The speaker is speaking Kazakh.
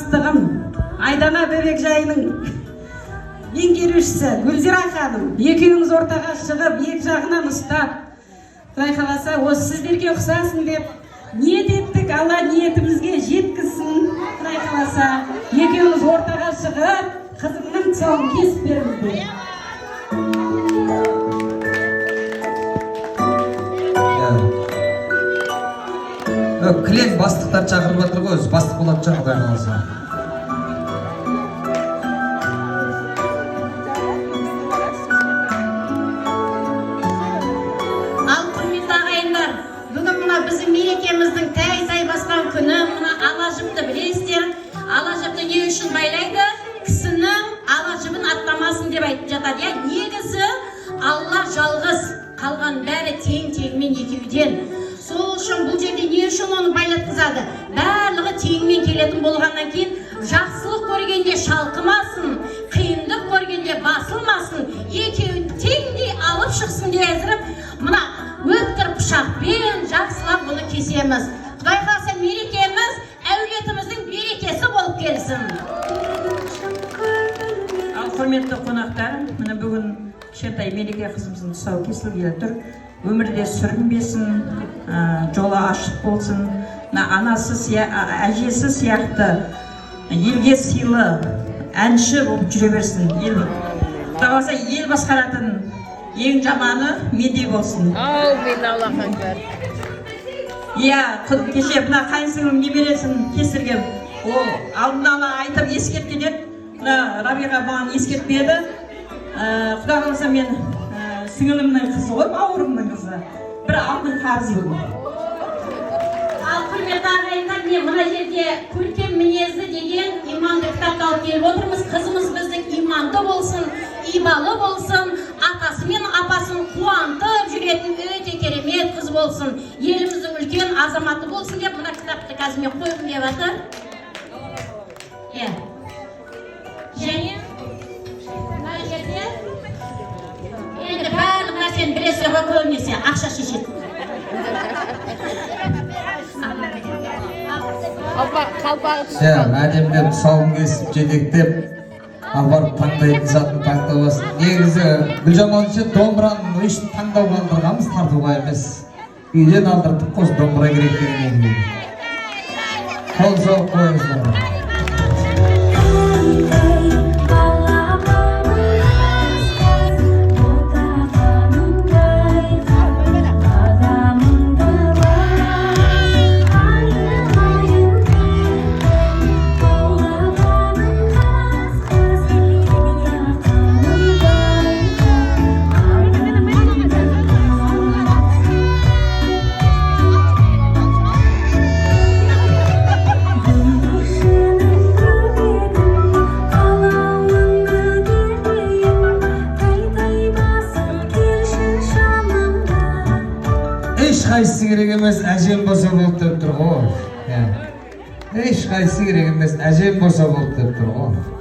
бастығым, Айдана бөбекжайының меңгерушісі Гүлзира ханым, екеуіңіз ортаға шығып, екі жағынан ұстап, Құдай қаласа, осы сіздерге ұқсасын деп ниет еттік, Алла ниетімізге жеткізсін. Құдай қаласа, екеуіңіз ортаға шығып, қызымның тұсауын кесіп беріңіздер. Кілем бастықтар шақырып жатыр ғой, өзі бастық болады шығар, Құдай қаласа. Ал құрметті ағайындар, бүгін мына біздің мерекеміздің тәй басқан күні, мына ала жіпті білесіздер. Ала жіпті не үшін байлайды? Кісінің ала жібін аттамасын деп айтып жатады. Негізі Алла жалғыз, қалған бәрі тең-теңмен екеуден. Сол үшін бұл жерде не үшін оны байлатқызады? Барлығы теңмен келетін болғаннан кейін жақсылық көргенде шалқымасын, қиындық көргенде басылмасын, екеуін теңдей алып шықсын деп әзіріп, мына өткір пышақпен жақсылап бұны кесеміз. Құдай қаласа мерекеміз әулетіміздің берекесі болып келсін. Ал құрметті қонақтар, міне бүгін кішкентай мереке қызымыздың тұсауы кесілгелі тұр. Өмірде сүрінбесін, жолы ашық болсын, анасы, әжесі сияқты елге сыйлы әнші болып жүре берсін. Құдай қаласа ел басқаратын ең жаманы менде болсын. Кеше мына қайынсіңлім немересін кесіргем, ол алдын ала айтып ескерткен еді. Рабиға маған ескертпеді. Құдай қаласа мен сіңілімнің қызы ғой, бауырымның қызы. Бір алтын қарызым. Ал құрметті ағайындар, мен мына жерде көркем мінезді деген иманды кітапты алып келіп отырмыз. Қызымыз біздің иманды болсын, ибалы болсын, атасы мен апасын қуантып жүретін өте керемет қыз болсын, еліміздің үлкен азаматы болсын деп мына кітапты қазір мен қойғым келіп жатыр. Және мына жерде енді барлық нәрсені білесіздер ғой, көбінесе ақша шешеді. Әдемдеп тұсауын кесіп жетектеп, апарып таңдайтын затын таңдау басын. Негізі Гүлжамалшы домбыраның үшін таңдау қалдырғанымыз тартуға емес. Үйден алдыртып қос домбыра керек деген ең. Қол соғып қойыңыздар. Ешқайсысы керек емес, әжем болса болды деп тұр ғой. Ешқайсысы керек емес, әжем болса болды деп тұр ғой.